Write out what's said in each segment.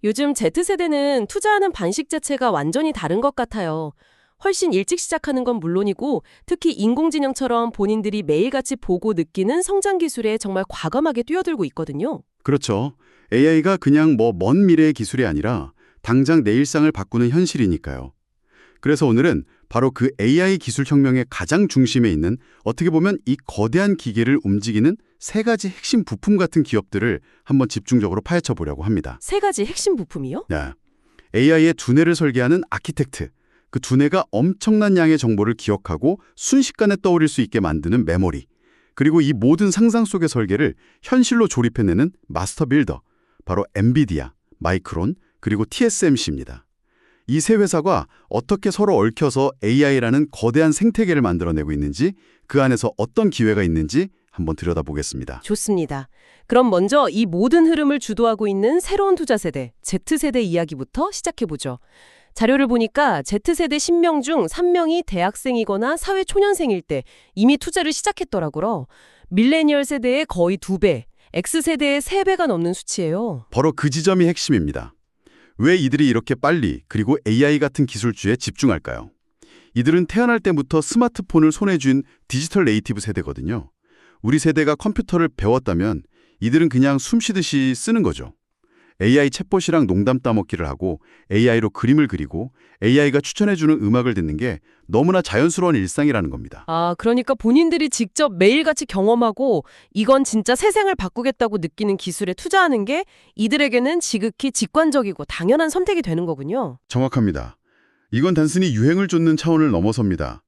요즘 Z세대는 투자하는 방식 자체가 완전히 다른 것 같아요. 훨씬 일찍 시작하는 건 물론이고 특히 인공지능처럼 본인들이 매일같이 보고 느끼는 성장 기술에 정말 과감하게 뛰어들고 있거든요. 그렇죠. AI가 그냥 먼 미래의 기술이 아니라 당장 내 일상을 바꾸는 현실이니까요. 그래서 오늘은 바로 그 AI 기술 혁명의 가장 중심에 있는 어떻게 보면 이 거대한 기계를 움직이는 세 가지 핵심 부품 같은 기업들을 한번 집중적으로 파헤쳐 보려고 합니다. 세 가지 핵심 부품이요? 네. AI의 두뇌를 설계하는 아키텍트, 그 두뇌가 엄청난 양의 정보를 기억하고 순식간에 떠올릴 수 있게 만드는 메모리, 그리고 이 모든 상상 속의 설계를 현실로 조립해내는 마스터 빌더, 바로 엔비디아, 마이크론, 그리고 TSMC입니다. 이 세 회사가 어떻게 서로 얽혀서 AI라는 거대한 생태계를 만들어내고 있는지, 그 안에서 어떤 기회가 있는지 한번 들여다보겠습니다. 좋습니다. 그럼 먼저 이 모든 흐름을 주도하고 있는 새로운 투자 세대, Z세대 이야기부터 시작해보죠. 자료를 보니까 Z세대 10명 중 3명이 대학생이거나 사회초년생일 때 이미 투자를 시작했더라고요. 밀레니얼 세대의 거의 2배, X세대의 3배가 넘는 수치예요. 바로 그 지점이 핵심입니다. 왜 이들이 이렇게 빨리 그리고 AI 같은 기술주에 집중할까요? 이들은 태어날 때부터 스마트폰을 손에 쥔 디지털 네이티브 세대거든요. 우리 세대가 컴퓨터를 배웠다면 이들은 그냥 숨쉬듯이 쓰는 거죠. AI 챗봇이랑 농담 따먹기를 하고 AI로 그림을 그리고 AI가 추천해주는 음악을 듣는 게 너무나 자연스러운 일상이라는 겁니다. 아, 그러니까 본인들이 직접 매일같이 경험하고 이건 진짜 세상을 바꾸겠다고 느끼는 기술에 투자하는 게 이들에게는 지극히 직관적이고 당연한 선택이 되는 거군요. 정확합니다. 이건 단순히 유행을 쫓는 차원을 넘어섭니다.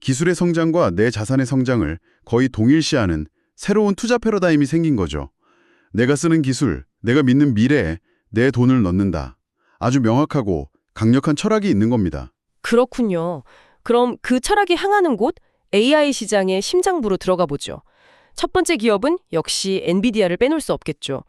기술의 성장과 내 자산의 성장을 거의 동일시하는 새로운 투자 패러다임이 생긴 거죠. 내가 쓰는 기술, 내가 믿는 미래에 내 돈을 넣는다. 아주 명확하고 강력한 철학이 있는 겁니다. 그렇군요. 그럼 그 철학이 향하는 곳, AI 시장의 심장부로 들어가 보죠. 첫 번째 기업은 역시 엔비디아를 빼놓을 수 없겠죠.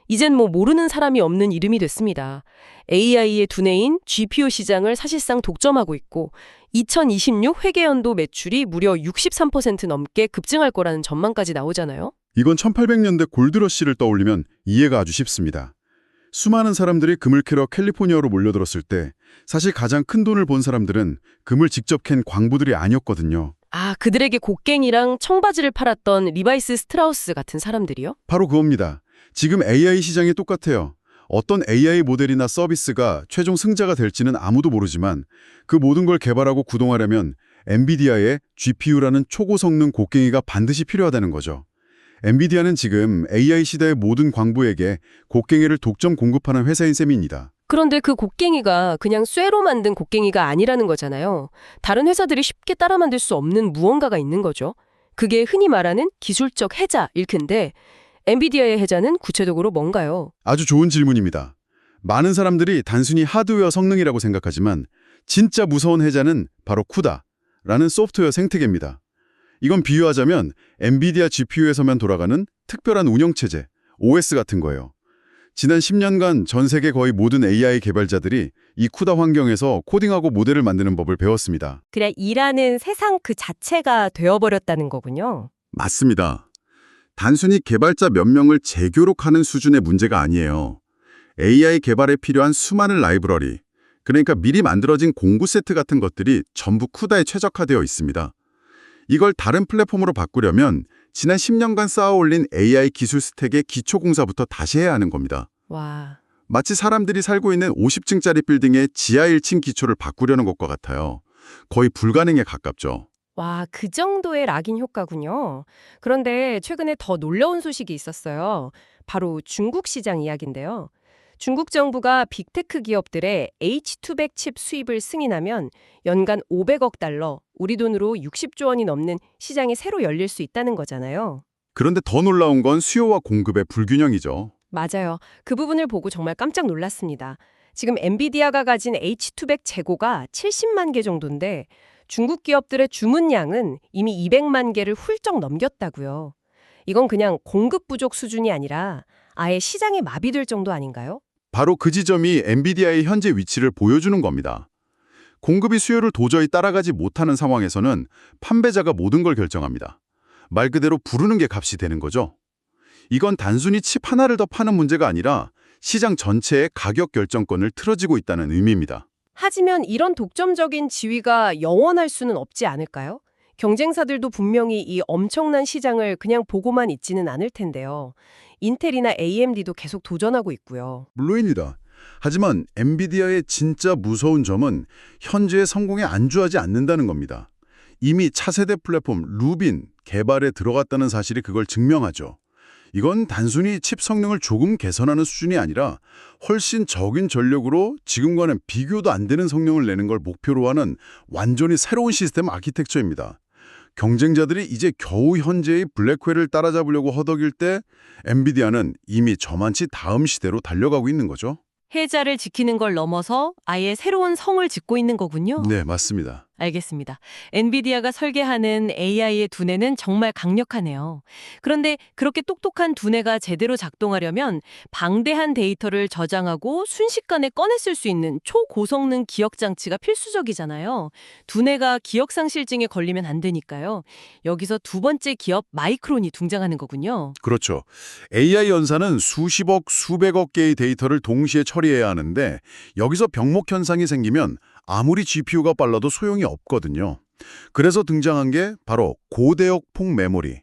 이젠 모르는 사람이 없는 이름이 됐습니다. AI의 두뇌인 GPU 시장을 사실상 독점하고 있고 2026 회계연도 매출이 무려 63% 넘게 급증할 거라는 전망까지 나오잖아요. 이건 1800년대 골드러시를 떠올리면 이해가 아주 쉽습니다. 수많은 사람들이 금을 캐러 캘리포니아로 몰려들었을 때 사실 가장 큰 돈을 본 사람들은 금을 직접 캔 광부들이 아니었거든요. 아, 그들에게 곡괭이랑 청바지를 팔았던 리바이스 스트라우스 같은 사람들이요? 바로 그겁니다. 지금 AI 시장이 똑같아요. 어떤 AI 모델이나 서비스가 최종 승자가 될지는 아무도 모르지만 그 모든 걸 개발하고 구동하려면 엔비디아의 GPU라는 초고성능 곡괭이가 반드시 필요하다는 거죠. 엔비디아는 지금 AI 시대의 모든 광부에게 곡괭이를 독점 공급하는 회사인 셈입니다. 그런데 그 곡괭이가 그냥 쇠로 만든 곡괭이가 아니라는 거잖아요. 다른 회사들이 쉽게 따라 만들 수 없는 무언가가 있는 거죠. 그게 흔히 말하는 기술적 해자 일텐데 엔비디아의 해자는 구체적으로 뭔가요? 아주 좋은 질문입니다. 많은 사람들이 단순히 하드웨어 성능이라고 생각하지만 진짜 무서운 해자는 바로 CUDA라는 소프트웨어 생태계입니다. 이건 비유하자면 엔비디아 GPU에서만 돌아가는 특별한 운영체제, OS 같은 거예요. 지난 10년간 전 세계 거의 모든 AI 개발자들이 이 CUDA 환경에서 코딩하고 모델을 만드는 법을 배웠습니다. 그냥 일하는 세상 그 자체가 되어버렸다는 거군요. 맞습니다. 단순히 개발자 몇 명을 재교록하는 수준의 문제가 아니에요. AI 개발에 필요한 수많은 라이브러리, 그러니까 미리 만들어진 공구 세트 같은 것들이 전부 CUDA에 최적화되어 있습니다. 이걸 다른 플랫폼으로 바꾸려면 지난 10년간 쌓아올린 AI 기술 스택의 기초 공사부터 다시 해야 하는 겁니다. 와. 마치 사람들이 살고 있는 50층짜리 빌딩의 지하 1층 기초를 바꾸려는 것과 같아요. 거의 불가능에 가깝죠. 와, 그 정도의 락인 효과군요. 그런데 최근에 더 놀라운 소식이 있었어요. 바로 중국 시장 이야기인데요. 중국 정부가 빅테크 기업들의 H200 칩 수입을 승인하면 연간 500억 달러, 우리 돈으로 60조 원이 넘는 시장이 새로 열릴 수 있다는 거잖아요. 그런데 더 놀라운 건 수요와 공급의 불균형이죠. 맞아요. 그 부분을 보고 정말 깜짝 놀랐습니다. 지금 엔비디아가 가진 H200 재고가 70만 개 정도인데 중국 기업들의 주문량은 이미 200만 개를 훌쩍 넘겼다고요. 이건 그냥 공급 부족 수준이 아니라 아예 시장이 마비될 정도 아닌가요? 바로 그 지점이 엔비디아의 현재 위치를 보여주는 겁니다. 공급이 수요를 도저히 따라가지 못하는 상황에서는 판매자가 모든 걸 결정합니다. 말 그대로 부르는 게 값이 되는 거죠. 이건 단순히 칩 하나를 더 파는 문제가 아니라 시장 전체의 가격 결정권을 틀어지고 있다는 의미입니다. 하지만 이런 독점적인 지위가 영원할 수는 없지 않을까요? 경쟁사들도 분명히 이 엄청난 시장을 그냥 보고만 있지는 않을 텐데요. 인텔이나 AMD도 계속 도전하고 있고요. 물론입니다. 하지만 엔비디아의 진짜 무서운 점은 현재의 성공에 안주하지 않는다는 겁니다. 이미 차세대 플랫폼 루빈 개발에 들어갔다는 사실이 그걸 증명하죠. 이건 단순히 칩 성능을 조금 개선하는 수준이 아니라 훨씬 적은 전력으로 지금과는 비교도 안 되는 성능을 내는 걸 목표로 하는 완전히 새로운 시스템 아키텍처입니다. 경쟁자들이 이제 겨우 현재의 블랙홀을 따라잡으려고 허덕일 때 엔비디아는 이미 저만치 다음 시대로 달려가고 있는 거죠. 해자를 지키는 걸 넘어서 아예 새로운 성을 짓고 있는 거군요. 네, 맞습니다. 알겠습니다. 엔비디아가 설계하는 AI의 두뇌는 정말 강력하네요. 그런데 그렇게 똑똑한 두뇌가 제대로 작동하려면 방대한 데이터를 저장하고 순식간에 꺼내 쓸 수 있는 초고성능 기억 장치가 필수적이잖아요. 두뇌가 기억상실증에 걸리면 안 되니까요. 여기서 두 번째 기업 마이크론이 등장하는 거군요. 그렇죠. AI 연산은 수십억, 수백억 개의 데이터를 동시에 처리해야 하는데 여기서 병목 현상이 생기면 아무리 GPU가 빨라도 소용이 없거든요. 그래서 등장한 게 바로 고대역 폭 메모리,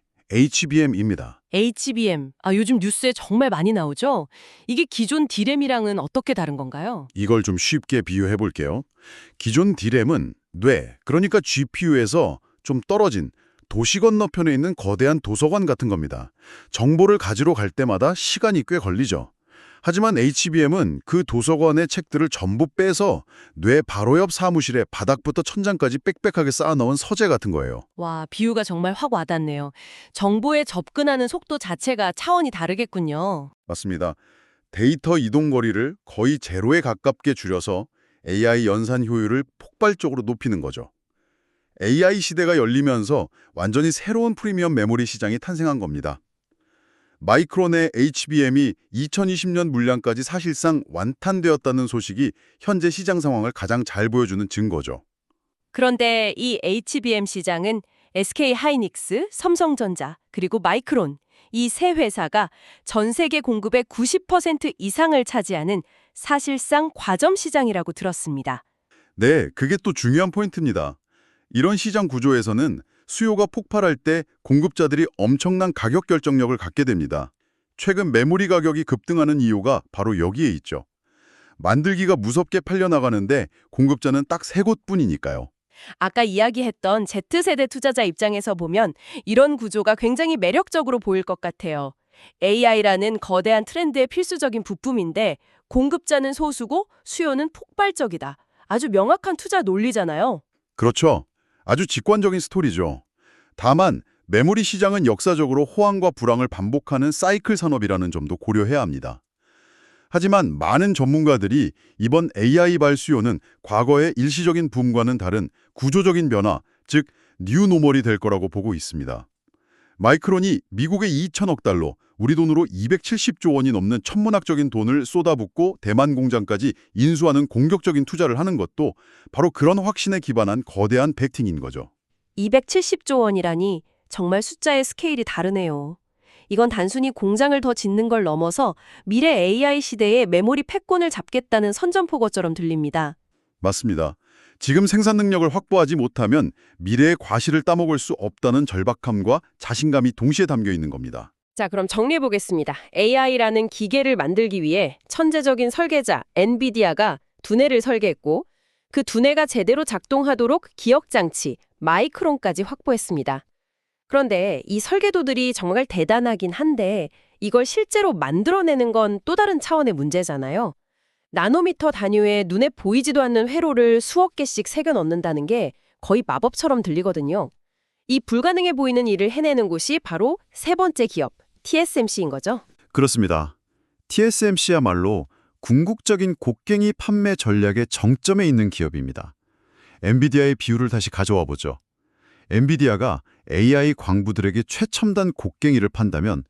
HBM입니다. HBM, 요즘 뉴스에 정말 많이 나오죠? 이게 기존 D램이랑은 어떻게 다른 건가요? 이걸 좀 쉽게 비유해 볼게요. 기존 D램은 뇌, 그러니까 GPU에서 좀 떨어진 도시 건너편에 있는 거대한 도서관 같은 겁니다. 정보를 가지러 갈 때마다 시간이 꽤 걸리죠. 하지만 HBM은 그 도서관의 책들을 전부 빼서 뇌 바로 옆 사무실에 바닥부터 천장까지 빽빽하게 쌓아놓은 서재 같은 거예요. 와, 비유가 정말 확 와닿네요. 정보에 접근하는 속도 자체가 차원이 다르겠군요. 맞습니다. 데이터 이동 거리를 거의 제로에 가깝게 줄여서 AI 연산 효율을 폭발적으로 높이는 거죠. AI 시대가 열리면서 완전히 새로운 프리미엄 메모리 시장이 탄생한 겁니다. 마이크론의 HBM이 2020년 물량까지 사실상 완탄되었다는 소식이 현재 시장 상황을 가장 잘 보여주는 증거죠. 그런데 이 HBM 시장은 SK 하이닉스, 삼성전자, 그리고 마이크론 이 세 회사가 전 세계 공급의 90% 이상을 차지하는 사실상 과점 시장이라고 들었습니다. 네, 그게 또 중요한 포인트입니다. 이런 시장 구조에서는 수요가 폭발할 때 공급자들이 엄청난 가격 결정력을 갖게 됩니다. 최근 메모리 가격이 급등하는 이유가 바로 여기에 있죠. 만들기가 무섭게 팔려나가는데 공급자는 딱 세 곳뿐이니까요. 아까 이야기했던 Z세대 투자자 입장에서 보면 이런 구조가 굉장히 매력적으로 보일 것 같아요. AI라는 거대한 트렌드의 필수적인 부품인데 공급자는 소수고 수요는 폭발적이다. 아주 명확한 투자 논리잖아요. 그렇죠. 아주 직관적인 스토리죠. 다만 메모리 시장은 역사적으로 호황과 불황을 반복하는 사이클 산업이라는 점도 고려해야 합니다. 하지만 많은 전문가들이 이번 AI 발수요는 과거의 일시적인 붐과는 다른 구조적인 변화, 즉 뉴노멀이 될 거라고 보고 있습니다. 마이크론이 미국의 2천억 달러, 우리 돈으로 270조 원이 넘는 천문학적인 돈을 쏟아붓고 대만 공장까지 인수하는 공격적인 투자를 하는 것도 바로 그런 확신에 기반한 거대한 베팅인 거죠. 270조 원이라니 정말 숫자의 스케일이 다르네요. 이건 단순히 공장을 더 짓는 걸 넘어서 미래 AI 시대의 메모리 패권을 잡겠다는 선전포고처럼 들립니다. 맞습니다. 지금 생산 능력을 확보하지 못하면 미래의 과실을 따먹을 수 없다는 절박함과 자신감이 동시에 담겨 있는 겁니다. 자, 그럼 정리해 보겠습니다. AI라는 기계를 만들기 위해 천재적인 설계자 엔비디아가 두뇌를 설계했고 그 두뇌가 제대로 작동하도록 기억장치 마이크론까지 확보했습니다. 그런데 이 설계도들이 정말 대단하긴 한데 이걸 실제로 만들어내는 건 또 다른 차원의 문제잖아요. 나노미터 단위의 눈에 보이지도 않는 회로를 수억 개씩 새겨 넣는다는 게 거의 마법처럼 들리거든요. 이 불가능해 보이는 일을 해내는 곳이 바로 세 번째 기업, TSMC인 거죠. 그렇습니다. TSMC야말로 궁극적인 곡괭이 판매 전략의 정점에 있는 기업입니다. 엔비디아의 비유를 다시 가져와 보죠. 엔비디아가 AI 광부들에게 최첨단 곡괭이를 판다면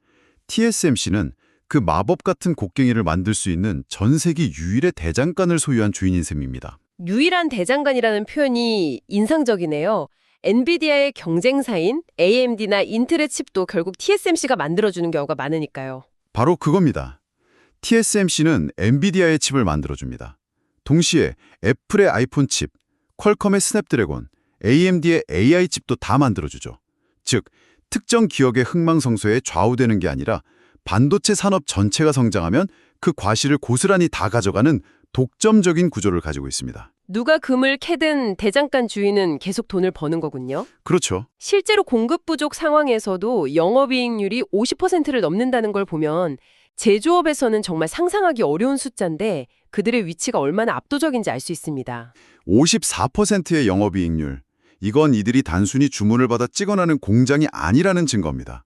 TSMC는 그 마법 같은 곡괭이를 만들 수 있는 전 세계 유일의 대장간을 소유한 주인인 셈입니다. 유일한 대장간이라는 표현이 인상적이네요. 엔비디아의 경쟁사인 AMD나 인텔의 칩도 결국 TSMC가 만들어주는 경우가 많으니까요. 바로 그겁니다. TSMC는 엔비디아의 칩을 만들어줍니다. 동시에 애플의 아이폰 칩, 퀄컴의 스냅드래곤, AMD의 AI 칩도 다 만들어주죠. 즉, 특정 기업의 흥망성쇠에 좌우되는 게 아니라 반도체 산업 전체가 성장하면 그 과실을 고스란히 다 가져가는 독점적인 구조를 가지고 있습니다. 누가 금을 캐든 대장간 주인은 계속 돈을 버는 거군요. 그렇죠. 실제로 공급 부족 상황에서도 영업이익률이 50%를 넘는다는 걸 보면 제조업에서는 정말 상상하기 어려운 숫자인데 그들의 위치가 얼마나 압도적인지 알 수 있습니다. 54%의 영업이익률. 이건 이들이 단순히 주문을 받아 찍어내는 공장이 아니라는 증거입니다.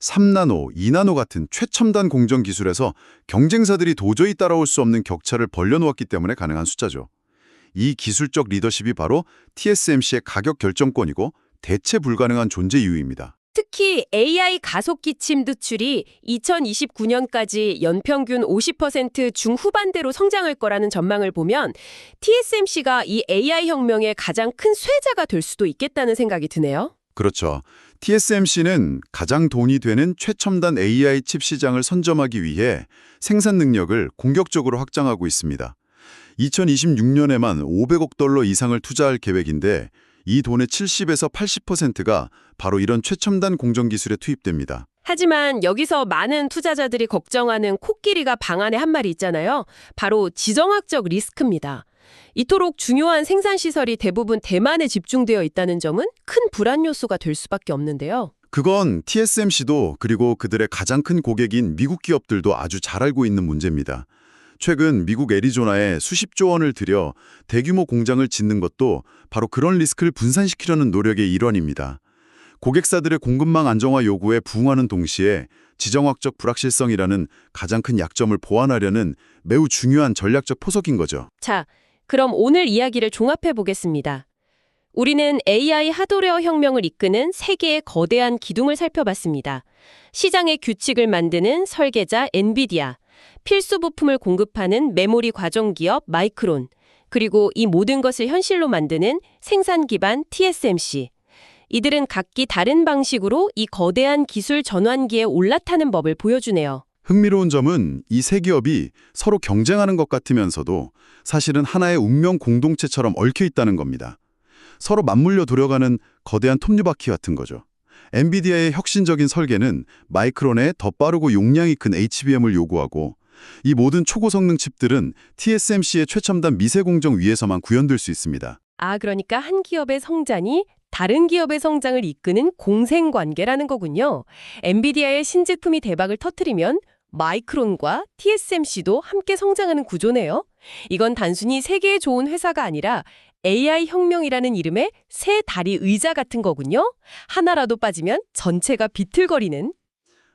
3나노, 2나노 같은 최첨단 공정 기술에서 경쟁사들이 도저히 따라올 수 없는 격차를 벌려놓았기 때문에 가능한 숫자죠. 이 기술적 리더십이 바로 TSMC의 가격 결정권이고 대체 불가능한 존재 이유입니다. 특히 AI 가속기 칩 누출이 2029년까지 연평균 50% 중후반대로 성장할 거라는 전망을 보면 TSMC가 이 AI 혁명의 가장 큰 수혜자가 될 수도 있겠다는 생각이 드네요. 그렇죠. TSMC는 가장 돈이 되는 최첨단 AI 칩 시장을 선점하기 위해 생산 능력을 공격적으로 확장하고 있습니다. 2026년에만 500억 달러 이상을 투자할 계획인데 이 돈의 70에서 80%가 바로 이런 최첨단 공정 기술에 투입됩니다. 하지만 여기서 많은 투자자들이 걱정하는 코끼리가 방 안에 한 마리 있잖아요. 바로 지정학적 리스크입니다. 이토록 중요한 생산시설이 대부분 대만에 집중되어 있다는 점은 큰 불안 요소가 될 수밖에 없는데요. 그건 TSMC도 그리고 그들의 가장 큰 고객인 미국 기업들도 아주 잘 알고 있는 문제입니다. 최근 미국 애리조나에 수십조 원을 들여 대규모 공장을 짓는 것도 바로 그런 리스크를 분산시키려는 노력의 일환입니다. 고객사들의 공급망 안정화 요구에 부응하는 동시에 지정학적 불확실성이라는 가장 큰 약점을 보완하려는 매우 중요한 전략적 포석인 거죠. 자, 그럼 오늘 이야기를 종합해 보겠습니다. 우리는 AI 하드웨어 혁명을 이끄는 세 개의 거대한 기둥을 살펴봤습니다. 시장의 규칙을 만드는 설계자 엔비디아, 필수 부품을 공급하는 메모리 과정 기업 마이크론, 그리고 이 모든 것을 현실로 만드는 생산 기반 TSMC. 이들은 각기 다른 방식으로 이 거대한 기술 전환기에 올라타는 법을 보여주네요. 흥미로운 점은 이 세 기업이 서로 경쟁하는 것 같으면서도 사실은 하나의 운명 공동체처럼 얽혀 있다는 겁니다. 서로 맞물려 돌아가는 거대한 톱니바퀴 같은 거죠. 엔비디아의 혁신적인 설계는 마이크론의 더 빠르고 용량이 큰 HBM을 요구하고 이 모든 초고성능 칩들은 TSMC의 최첨단 미세공정 위에서만 구현될 수 있습니다. 그러니까 한 기업의 성장이 다른 기업의 성장을 이끄는 공생관계라는 거군요. 엔비디아의 신제품이 대박을 터뜨리면 마이크론과 TSMC도 함께 성장하는 구조네요. 이건 단순히 세계에 좋은 회사가 아니라 AI 혁명이라는 이름의 새 다리 의자 같은 거군요. 하나라도 빠지면 전체가 비틀거리는.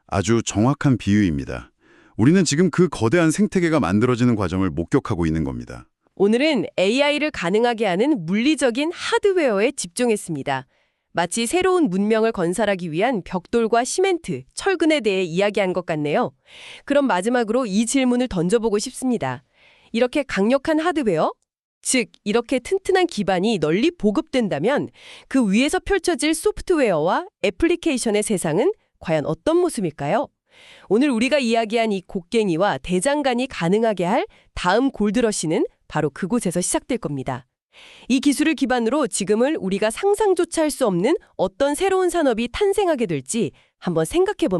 아주 정확한 비유입니다. 우리는 지금 그 거대한 생태계가 만들어지는 과정을 목격하고 있는 겁니다. 오늘은 AI를 가능하게 하는 물리적인 하드웨어에 집중했습니다. 마치 새로운 문명을 건설하기 위한 벽돌과 시멘트, 철근에 대해 이야기한 것 같네요. 그럼 마지막으로 이 질문을 던져보고 싶습니다. 이렇게 강력한 하드웨어, 즉 이렇게 튼튼한 기반이 널리 보급된다면 그 위에서 펼쳐질 소프트웨어와 애플리케이션의 세상은 과연 어떤 모습일까요? 오늘 우리가 이야기한 이 곡괭이와 대장간이 가능하게 할 다음 골드러시는 바로 그곳에서 시작될 겁니다. 이 기술을 기반으로 지금을 우리가 상상조차 할 수 없는 어떤 새로운 산업이 탄생하게 될지 한번 생각해 봅니다.